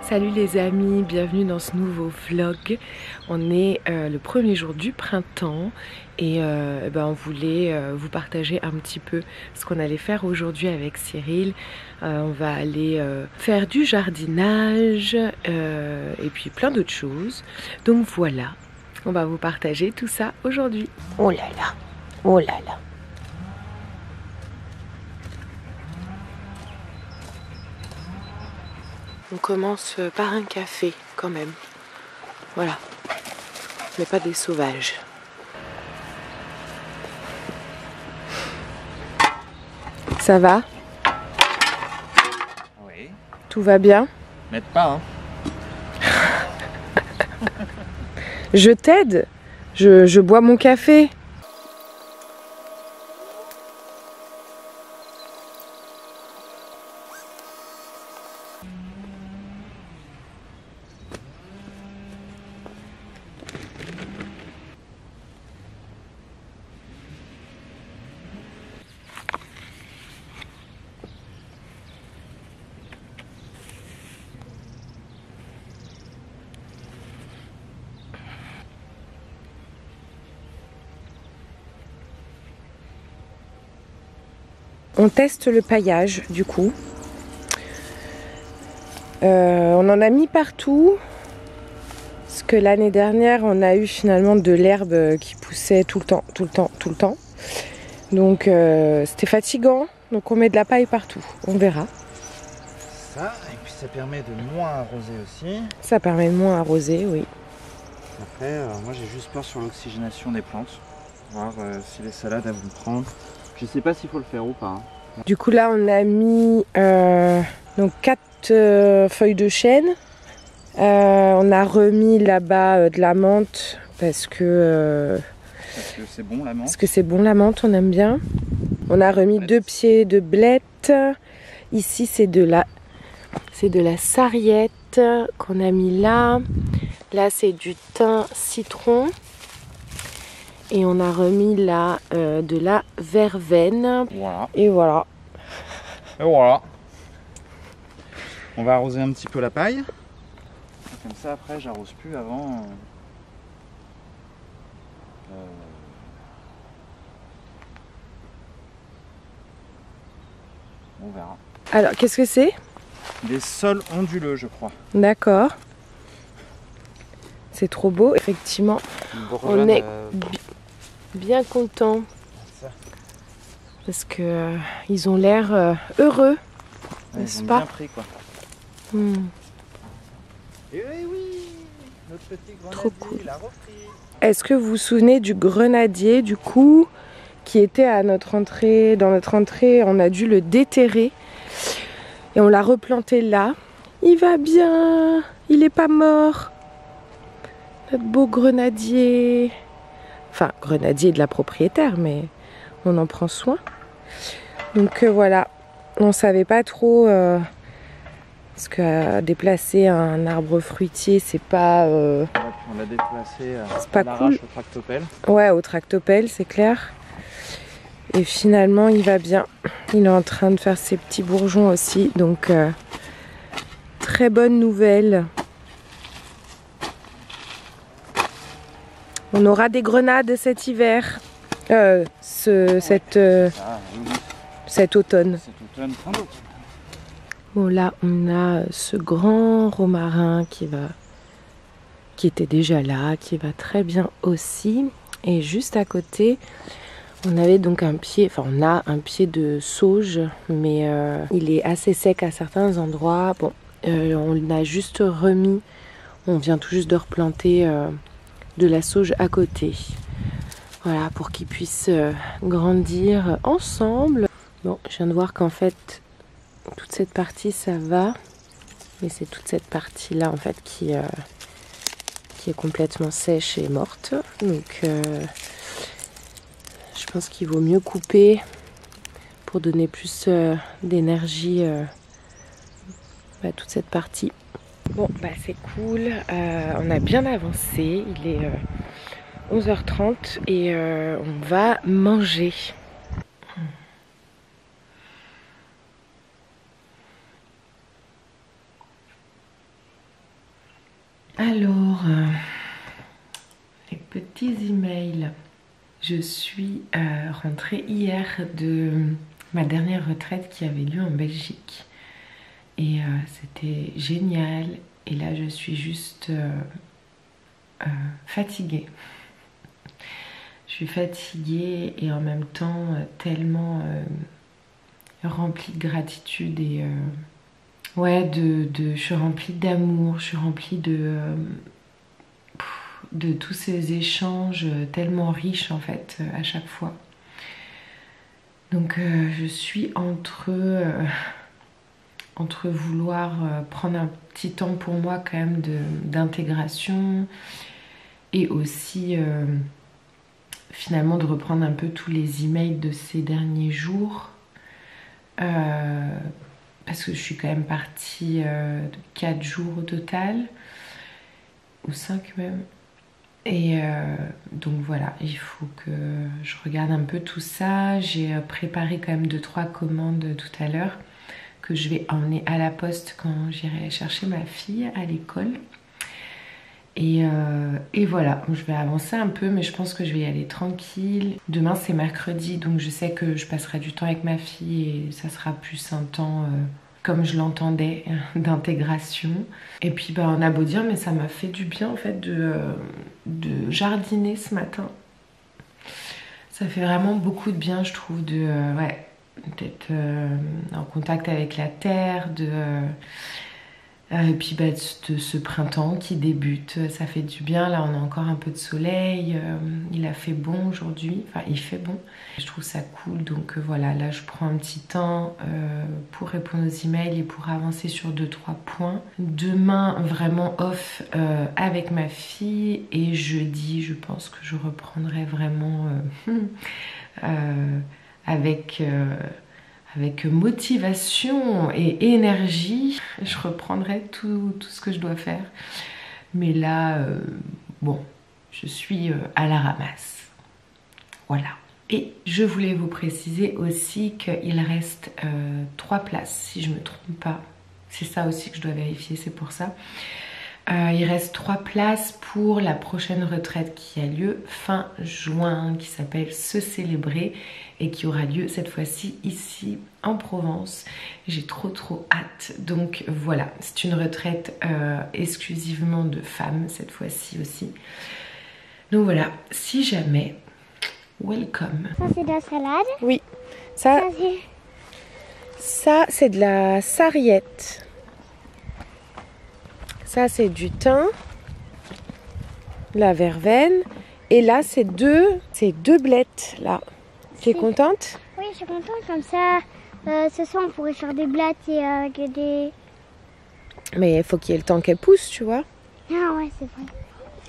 Salut les amis, bienvenue dans ce nouveau vlog. On est le premier jour du printemps et on voulait vous partager un petit peu ce qu'on allait faire aujourd'hui avec Cyril. On va aller faire du jardinage et puis plein d'autres choses. Donc voilà, on va vous partager tout ça aujourd'hui. Oh là là, oh là là. On commence par un café quand même. Voilà. Mais pas des sauvages. Ça va? Oui. Tout va bien? M'aide pas, hein. Je t'aide. Je bois mon café. On teste le paillage du coup. On en a mis partout. Parce que l'année dernière, on a eu finalement de l'herbe qui poussait tout le temps. Donc c'était fatigant. Donc on met de la paille partout. On verra. Ça, et puis ça permet de moins arroser aussi. Ça permet de moins arroser, oui. Après, moi j'ai juste peur sur l'oxygénation des plantes. Voir si les salades elles vont prendre. Je sais pas s'il faut le faire ou pas. Hein. Du coup là on a mis donc 4 feuilles de chêne. On a remis là-bas de la menthe parce que c'est bon la menthe. Parce que c'est bon la menthe, on aime bien. On a remis 2 pieds de blette. Ici c'est de la sarriette qu'on a mis là. Là c'est du thym citron. Et on a remis là de la verveine. Voilà. Et voilà. Et voilà. On va arroser un petit peu la paille. Comme ça après j'arrose plus avant. On verra. Alors qu'est-ce que c'est? Des sols onduleux je crois. D'accord. C'est trop beau, effectivement. On est bien content parce que ils ont l'air heureux, n'est-ce pas? Bien pris, quoi. Et oui, notre petit grenadier, trop cool. il a repris. Est-ce que vous vous souvenez du grenadier du coup qui était à notre entrée? Dans notre entrée, on a dû le déterrer et on l'a replanté là. Il va bien, il est pas mort. Notre beau grenadier. Enfin, grenadier de la propriétaire, mais on en prend soin. Donc voilà, on savait pas trop parce que déplacer un arbre fruitier, c'est pas. On l'a déplacé pas cool. Au tractopelle. Ouais, au tractopelle, c'est clair. Et finalement, il va bien. Il est en train de faire ses petits bourgeons aussi, donc très bonne nouvelle. On aura des grenades cet hiver, cet automne. Bon là, on a ce grand romarin qui était déjà là, qui va très bien aussi. Et juste à côté, on avait donc on a un pied de sauge, mais il est assez sec à certains endroits. Bon, on a juste remis, on vient tout juste de replanter de la sauge à côté. Voilà, pour qu'ils puissent grandir ensemble. Bon, je viens de voir qu'en fait, toute cette partie, ça va. Mais c'est toute cette partie-là, en fait, qui est complètement sèche et morte. Donc, je pense qu'il vaut mieux couper pour donner plus d'énergie à toute cette partie. Bon, bah c'est cool, on a bien avancé, il est 11h30 et on va manger. mail. Je suis rentrée hier de ma dernière retraite qui avait lieu en Belgique. Et c'était génial. Et là, je suis juste fatiguée. Je suis fatiguée et en même temps tellement remplie de gratitude et ouais, je suis remplie d'amour, je suis remplie de tous ces échanges tellement riches en fait à chaque fois. Donc je suis entre vouloir prendre un petit temps pour moi quand même d'intégration et aussi finalement de reprendre un peu tous les emails de ces derniers jours parce que je suis quand même partie de 4 jours au total ou 5 même. Et donc voilà, il faut que je regarde un peu tout ça. J'ai préparé quand même 2-3 commandes tout à l'heure que je vais emmener à la poste quand j'irai chercher ma fille à l'école. Et voilà, je vais avancer un peu, mais je pense que je vais y aller tranquille. Demain c'est mercredi, donc je sais que je passerai du temps avec ma fille et ça sera plus un temps comme je l'entendais, d'intégration. Et puis bah, on a beau dire, mais ça m'a fait du bien en fait de jardiner ce matin. Ça fait vraiment beaucoup de bien, je trouve, ouais, d'être en contact avec la terre, et puis bah, de ce printemps qui débute, ça fait du bien. Là on a encore un peu de soleil, il a fait bon aujourd'hui, enfin il fait bon. Je trouve ça cool, donc voilà, là je prends un petit temps pour répondre aux emails et pour avancer sur 2-3 points. Demain vraiment off avec ma fille et jeudi je pense que je reprendrai vraiment avec motivation et énergie, je reprendrai tout ce que je dois faire. Mais là, bon, je suis à la ramasse. Voilà. Et je voulais vous préciser aussi qu'il reste 3 places, si je ne me trompe pas. C'est ça aussi que je dois vérifier, c'est pour ça. Il reste 3 places pour la prochaine retraite qui a lieu fin juin, qui s'appelle Se Célébrer et qui aura lieu cette fois-ci ici en Provence. J'ai trop hâte. Donc voilà, c'est une retraite exclusivement de femmes cette fois-ci aussi. Donc voilà, si jamais, welcome. Ça c'est de la salade. Oui, ça c'est de la sarriette. Ça c'est du thym, la verveine, et là c'est deux blettes là. Tu es contente? Oui, je suis contente comme ça. Ce soir on pourrait faire des blettes et des... Mais il faut qu'il y ait le temps qu'elles poussent, tu vois. Ah ouais, c'est vrai.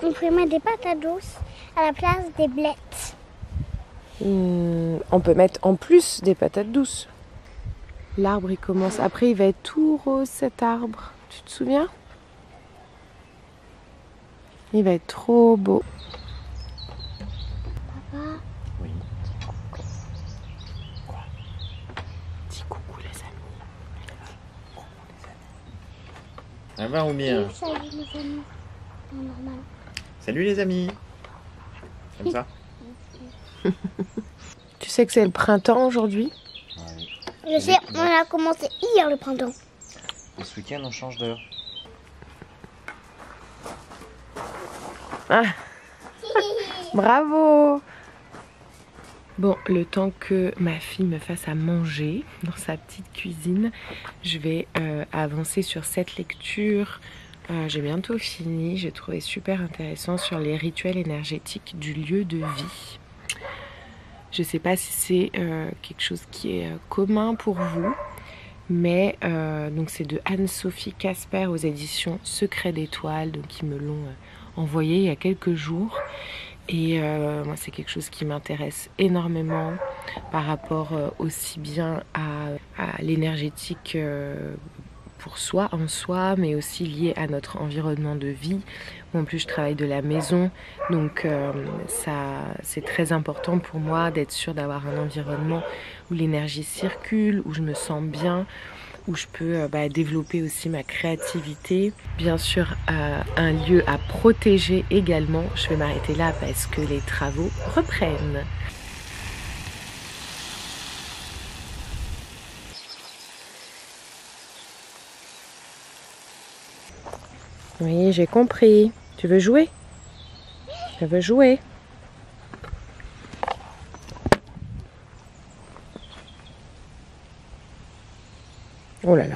On pourrait mettre des patates douces à la place des blettes. On peut mettre en plus des patates douces. L'arbre il commence, après il va être tout rose cet arbre, tu te souviens? Il va être trop beau. Papa. Oui. Quoi? Dis coucou les amis. Coucou les amis. Ça va ou bien? Salut les amis. Non, normal. Salut les amis. Comme ça? Tu sais que c'est le printemps aujourd'hui? Oui. Je sais, on a commencé hier le printemps. Et ce week-end on change d'heure. Ah. Bravo! Bon, le temps que ma fille me fasse à manger dans sa petite cuisine, je vais avancer sur cette lecture. J'ai bientôt fini, j'ai trouvé super intéressant sur les rituels énergétiques du lieu de vie. Je ne sais pas si c'est quelque chose qui est commun pour vous, mais donc c'est de Anne-Sophie Casper aux éditions Secret d'étoiles, donc ils me l'ont envoyé il y a quelques jours. Et moi c'est quelque chose qui m'intéresse énormément par rapport aussi bien à l'énergétique pour soi, en soi, mais aussi lié à notre environnement de vie. Moi, en plus je travaille de la maison, donc c'est très important pour moi d'être sûre d'avoir un environnement où l'énergie circule, où je me sens bien, où je peux développer aussi ma créativité. Bien sûr, un lieu à protéger également. Je vais m'arrêter là parce que les travaux reprennent. Oui, j'ai compris. Tu veux jouer? Je veux jouer. Oh là là.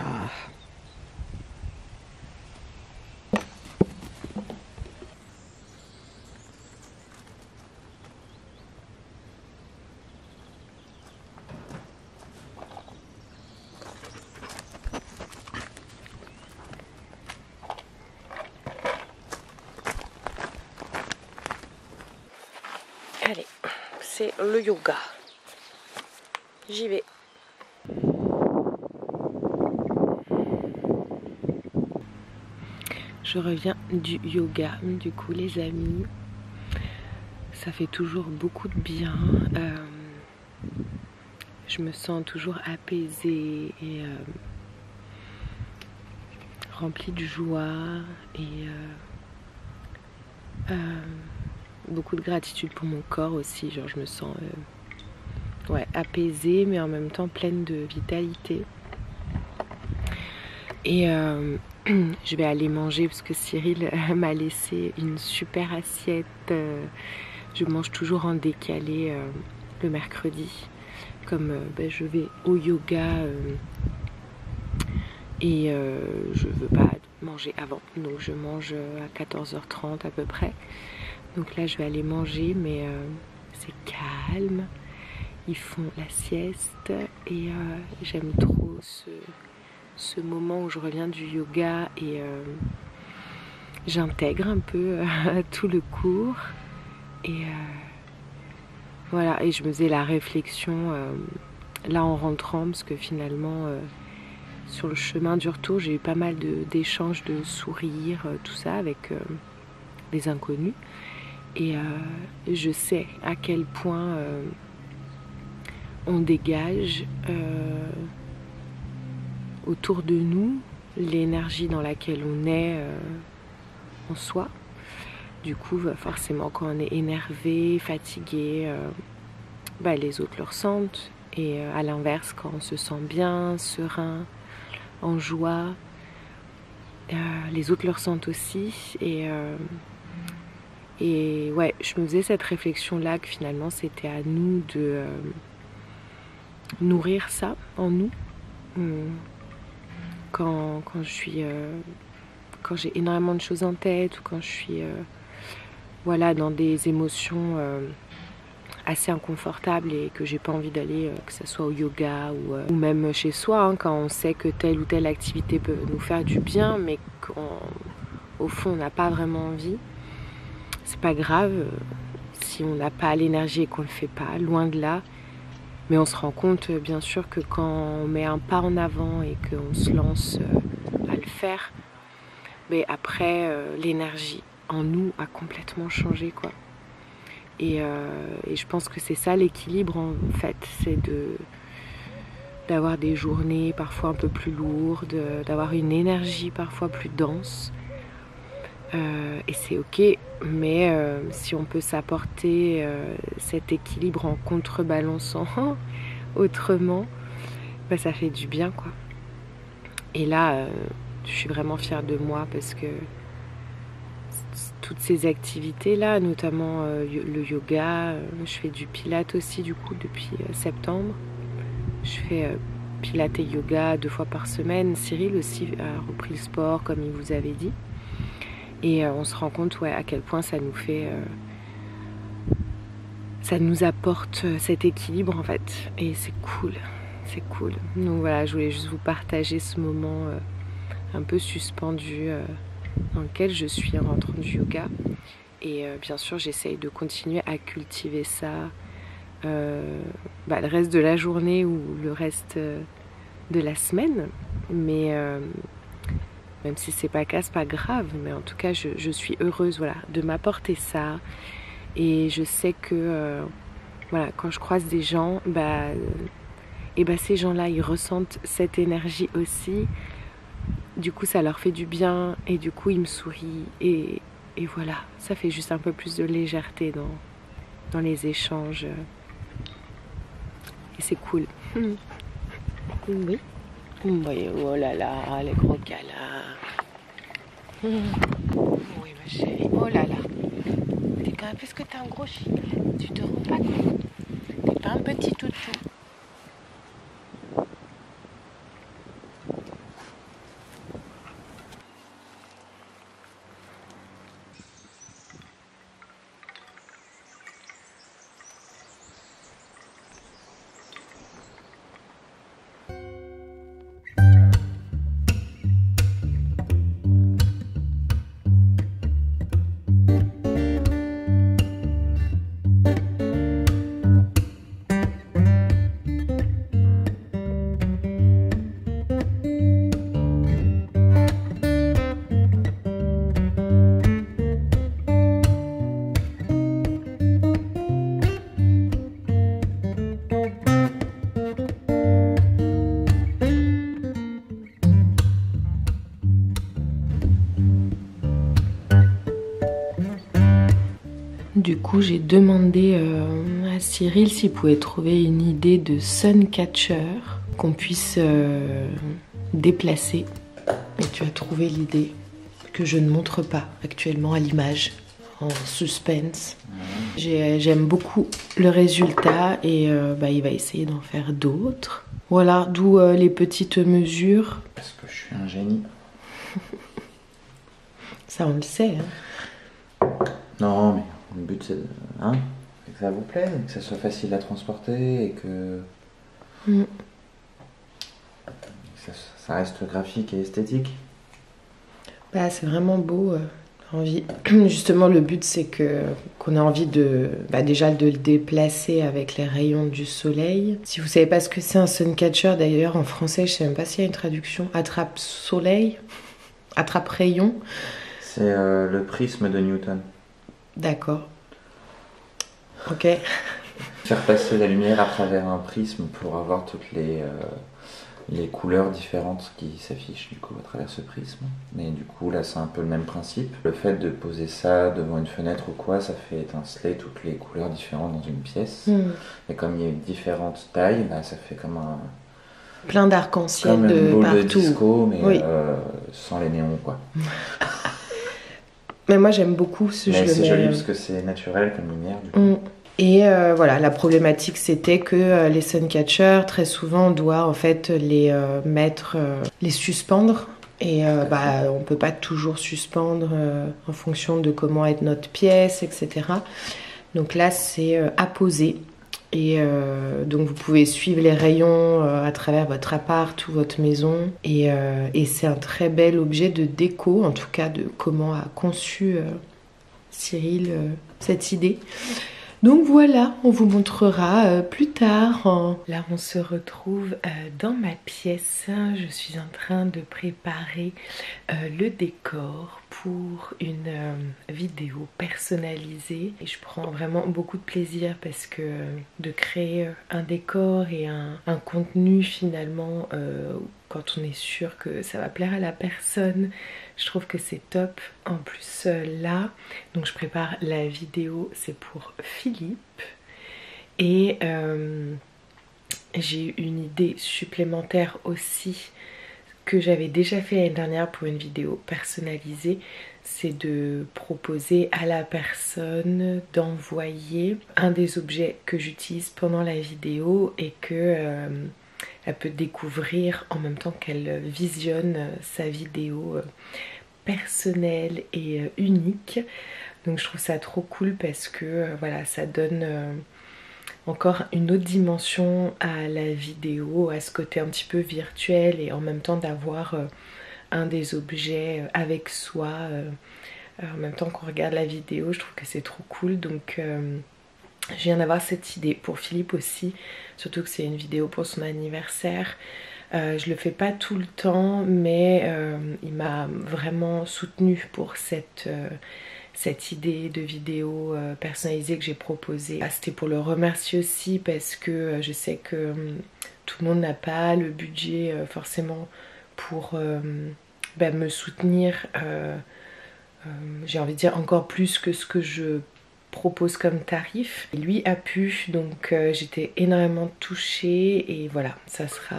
Allez, c'est le yoga. J'y vais. Je reviens du yoga, du coup les amis, ça fait toujours beaucoup de bien. Je me sens toujours apaisée et remplie de joie et beaucoup de gratitude pour mon corps aussi. Genre je me sens apaisée mais en même temps pleine de vitalité. Et je vais aller manger parce que Cyril m'a laissé une super assiette. Je mange toujours en décalé le mercredi. Comme je vais au yoga et je veux pas manger avant. Donc je mange à 14h30 à peu près. Donc là je vais aller manger mais c'est calme. Ils font la sieste et j'aime trop ce moment où je reviens du yoga et j'intègre un peu tout le cours et voilà, et je me faisais la réflexion là en rentrant parce que finalement sur le chemin du retour j'ai eu pas mal d'échanges de sourires, tout ça avec des inconnus et je sais à quel point on dégage autour de nous l'énergie dans laquelle on est en soi. Du coup forcément quand on est énervé, fatigué, les autres le ressentent et à l'inverse quand on se sent bien, serein, en joie, les autres le ressentent aussi et ouais, je me faisais cette réflexion là que finalement c'était à nous de nourrir ça en nous. Quand j'ai énormément de choses en tête ou quand je suis dans des émotions assez inconfortables et que j'ai pas envie d'aller, que ce soit au yoga ou même chez soi, quand on sait que telle ou telle activité peut nous faire du bien mais qu'au fond on n'a pas vraiment envie, c'est pas grave si on n'a pas l'énergie et qu'on le fait pas, loin de là. Mais on se rend compte bien sûr que quand on met un pas en avant et qu'on se lance à le faire, mais après l'énergie en nous a complètement changé quoi. Et je pense que c'est ça l'équilibre en fait, c'est d'avoir des journées parfois un peu plus lourdes, d'avoir une énergie parfois plus dense. Et c'est ok, mais si on peut s'apporter cet équilibre en contrebalançant autrement, ça fait du bien quoi. Et là je suis vraiment fière de moi parce que toutes ces activités là, notamment le yoga, je fais du pilates aussi du coup depuis septembre. Je fais pilates et yoga 2 fois par semaine. Cyril aussi a repris le sport comme il vous avait dit. Et on se rend compte à quel point ça nous fait, ça nous apporte cet équilibre en fait. Et c'est cool, c'est cool. Donc voilà, je voulais juste vous partager ce moment un peu suspendu dans lequel je suis en rentrant du yoga. Et bien sûr, j'essaye de continuer à cultiver ça le reste de la journée ou le reste de la semaine. Mais même si c'est pas le cas, c'est pas grave, mais en tout cas je suis heureuse de m'apporter ça et je sais que quand je croise des gens, et bah ces gens-là, ils ressentent cette énergie aussi. Du coup, ça leur fait du bien et du coup, ils me sourient et voilà, ça fait juste un peu plus de légèreté dans les échanges et c'est cool. Oui. Oui, oh là là, les gros câlins. Oui, ma chérie, oh là là. T'es quand même, parce que t'es un gros chien, tu te rends pas compte. T'es pas un petit toutou. Du coup, j'ai demandé à Cyril s'il pouvait trouver une idée de suncatcher qu'on puisse déplacer. Et tu as trouvé l'idée que je ne montre pas actuellement à l'image, en suspense. J'aime beaucoup le résultat et il va essayer d'en faire d'autres. Voilà, d'où les petites mesures. Parce que je suis un génie. Ça, on le sait. Hein. Non, mais le but c'est que ça vous plaise, que ça soit facile à transporter et que ça reste graphique et esthétique. Bah, c'est vraiment beau. Justement, le but c'est qu'on a envie déjà de le déplacer avec les rayons du soleil. Si vous savez pas ce que c'est un suncatcher, d'ailleurs en français, je sais même pas s'il y a une traduction. Attrape-soleil, attrape-rayon. C'est le prisme de Newton. D'accord. Ok. Faire passer la lumière à travers un prisme pour avoir toutes les couleurs différentes qui s'affichent du coup à travers ce prisme. Mais du coup là c'est un peu le même principe. Le fait de poser ça devant une fenêtre ou quoi, ça fait étinceler toutes les couleurs différentes dans une pièce. Et comme il y a différentes tailles, là, ça fait comme plein d'arc-en-ciel comme une boule partout. De disco, mais oui. sans les néons quoi. Mais moi j'aime beaucoup mais c'est joli parce que c'est naturel comme lumière du coup. Et voilà, la problématique c'était que les suncatchers, très souvent on doit en fait les les suspendre. Et on peut pas toujours suspendre en fonction de comment est notre pièce, etc. Donc là c'est apposé. Et donc vous pouvez suivre les rayons à travers votre appart ou votre maison. Et c'est un très bel objet de déco, en tout cas de comment a conçu Cyril cette idée. Donc voilà, on vous montrera plus tard. Là, on se retrouve dans ma pièce. Je suis en train de préparer le décor pour une vidéo personnalisée. Et je prends vraiment beaucoup de plaisir parce que de créer un décor et un contenu finalement, quand on est sûr que ça va plaire à la personne, je trouve que c'est top. En plus là, donc je prépare la vidéo, c'est pour Philippe. Et j'ai une idée supplémentaire aussi que j'avais déjà fait l'année dernière pour une vidéo personnalisée. C'est de proposer à la personne d'envoyer un des objets que j'utilise pendant la vidéo et que elle peut découvrir en même temps qu'elle visionne sa vidéo personnelle et unique. Donc je trouve ça trop cool parce que voilà, ça donne encore une autre dimension à la vidéo, à ce côté un petit peu virtuel et en même temps d'avoir un des objets avec soi en même temps qu'on regarde la vidéo. Je trouve que c'est trop cool. Donc je viens d'avoir cette idée pour Philippe aussi, surtout que c'est une vidéo pour son anniversaire. Je le fais pas tout le temps, mais il m'a vraiment soutenue pour cette cette idée de vidéo personnalisée que j'ai proposée. C'était pour le remercier aussi parce que je sais que tout le monde n'a pas le budget forcément pour me soutenir. J'ai envie de dire encore plus que ce que je propose comme tarif. Et lui a pu, donc j'étais énormément touchée et voilà, ça sera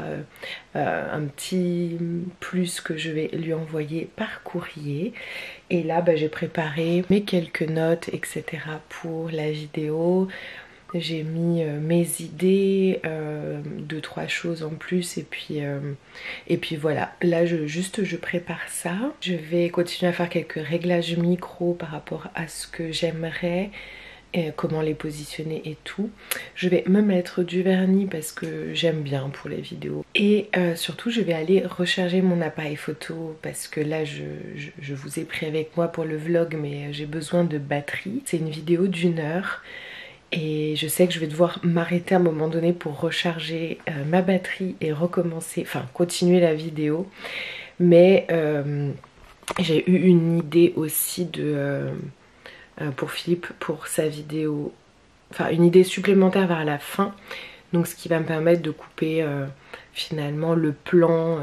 un petit plus que je vais lui envoyer par courrier. Et là j'ai préparé mes quelques notes etc pour la vidéo. J'ai mis mes idées, 2-3 choses en plus et puis voilà. Là je prépare ça. Je vais continuer à faire quelques réglages micro par rapport à ce que j'aimerais, comment les positionner et tout. Je vais me mettre du vernis parce que j'aime bien pour les vidéos. Et surtout je vais aller recharger mon appareil photo parce que là je vous ai pris avec moi pour le vlog mais j'ai besoin de batterie. C'est une vidéo d'1 heure. Et je sais que je vais devoir m'arrêter à un moment donné pour recharger ma batterie et recommencer, enfin continuer la vidéo. Mais j'ai eu une idée aussi pour Philippe pour sa vidéo, enfin une idée supplémentaire vers la fin. Donc ce qui va me permettre de couper finalement le plan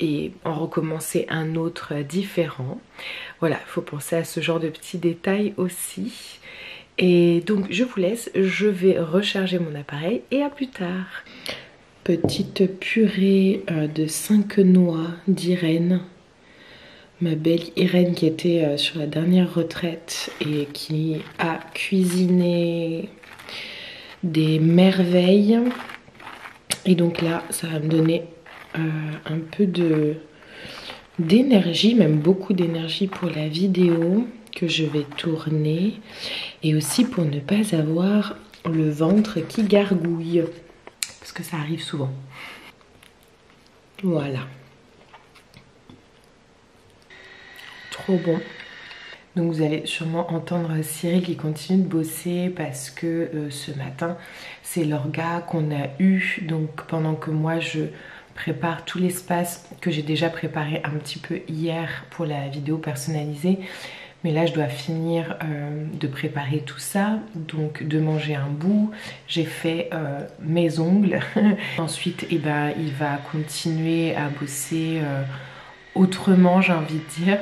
et en recommencer un autre différent. Voilà, il faut penser à ce genre de petits détails aussi. Et donc je vous laisse, je vais recharger mon appareil et à plus tard. Petite purée de 5 noix d'Irène. Ma belle Irène qui était sur la dernière retraite et qui a cuisiné des merveilles. Et donc là ça va me donner un peu d'énergie, même beaucoup d'énergie pour la vidéo que je vais tourner et aussi pour ne pas avoir le ventre qui gargouille parce que ça arrive souvent. Voilà, trop bon. Donc vous allez sûrement entendre Cyril qui continue de bosser parce que ce matin c'est l'orga qu'on a eu, donc pendant que moi je prépare tout l'espace que j'ai déjà préparé un petit peu hier pour la vidéo personnalisée. Mais là je dois finir de préparer tout ça, donc de manger un bout. J'ai fait mes ongles. Ensuite il va continuer à bosser autrement, j'ai envie de dire,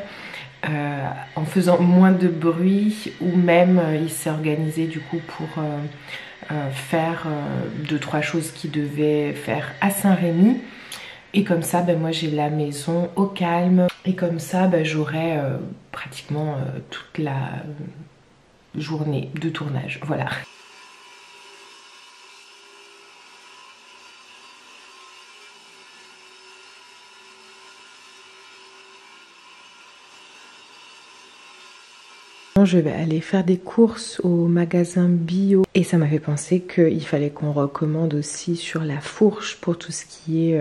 en faisant moins de bruit, ou même il s'est organisé du coup pour faire 2-3 choses qu'il devait faire à Saint-Rémy. Et comme ça, moi j'ai la maison au calme. Et comme ça, j'aurai pratiquement toute la journée de tournage. Voilà. Je vais aller faire des courses au magasin bio et ça m'a fait penser qu'il fallait qu'on recommande aussi sur la fourche pour tout ce qui est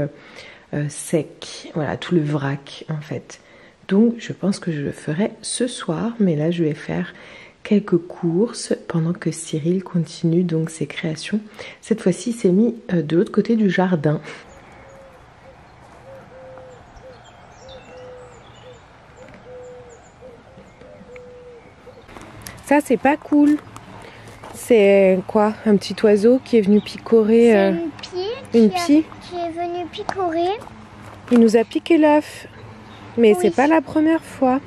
sec, voilà, tout le vrac en fait. Donc je pense que je le ferai ce soir, mais là je vais faire quelques courses pendant que Cyril continue donc ses créations. Cette fois-ci il s'est mis de l'autre côté du jardin. Ça c'est pas cool. C'est quoi? Un petit oiseau qui est venu picorer. C'est une pie qui est venue picorer. Il nous a piqué l'œuf. Mais oui, c'est pas la première fois.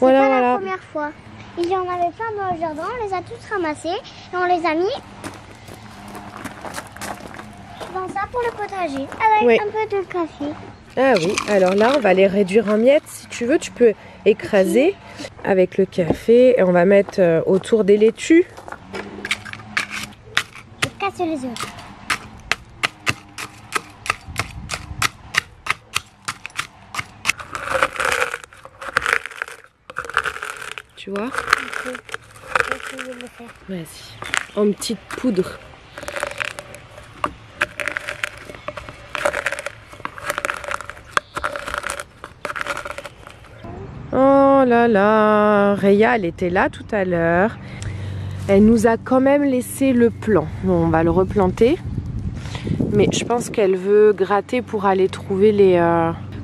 Voilà, c'est pas la première fois. Il y en avait plein dans le jardin, on les a tous ramassés et on les a mis dans ça pour le potager avec un peu de café. Ah oui, alors là on va les réduire en miettes. Si tu veux, tu peux écraser avec le café et on va mettre autour des laitues. Je casse les œufs. Tu vois? Ok, je vais essayer de le faire. Vas-y, en petite poudre. Oh là là, Réa, elle était là tout à l'heure. Elle nous a quand même laissé le plan. Bon, on va le replanter. Mais je pense qu'elle veut gratter pour aller trouver les...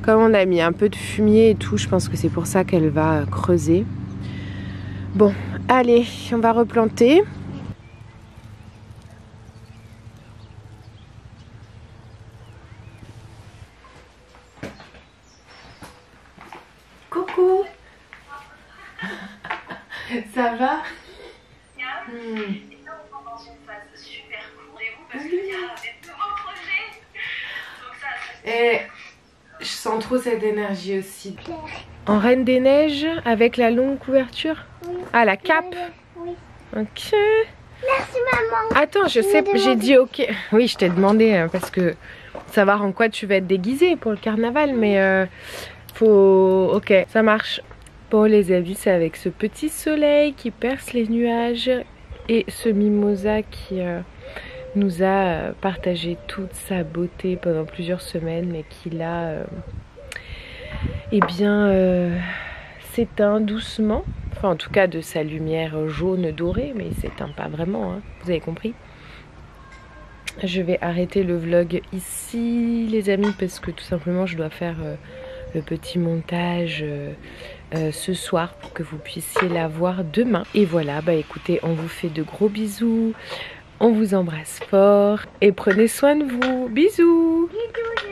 Comme on a mis un peu de fumier et tout, je pense que c'est pour ça qu'elle va creuser. Bon, allez, on va replanter. Coucou. Ça va? Et je sens trop cette énergie aussi. En Reine des Neiges avec la longue couverture. Oui. Ah, la cape. Oui. Ok. Merci maman. Attends, je sais, j'ai dit ok. Oui, je t'ai demandé parce que savoir en quoi tu vas être déguisée pour le carnaval, mais faut. Ok, ça marche. Bon les amis, c'est avec ce petit soleil qui perce les nuages et ce mimosa qui nous a partagé toute sa beauté pendant plusieurs semaines et qui là, eh bien, s'éteint doucement. Enfin en tout cas de sa lumière jaune dorée, mais il s'éteint pas vraiment, hein, vous avez compris. Je vais arrêter le vlog ici les amis parce que tout simplement je dois faire le petit montage ce soir pour que vous puissiez la voir demain. Et voilà, bah écoutez, on vous fait de gros bisous, on vous embrasse fort et prenez soin de vous. Bisous. Bisous.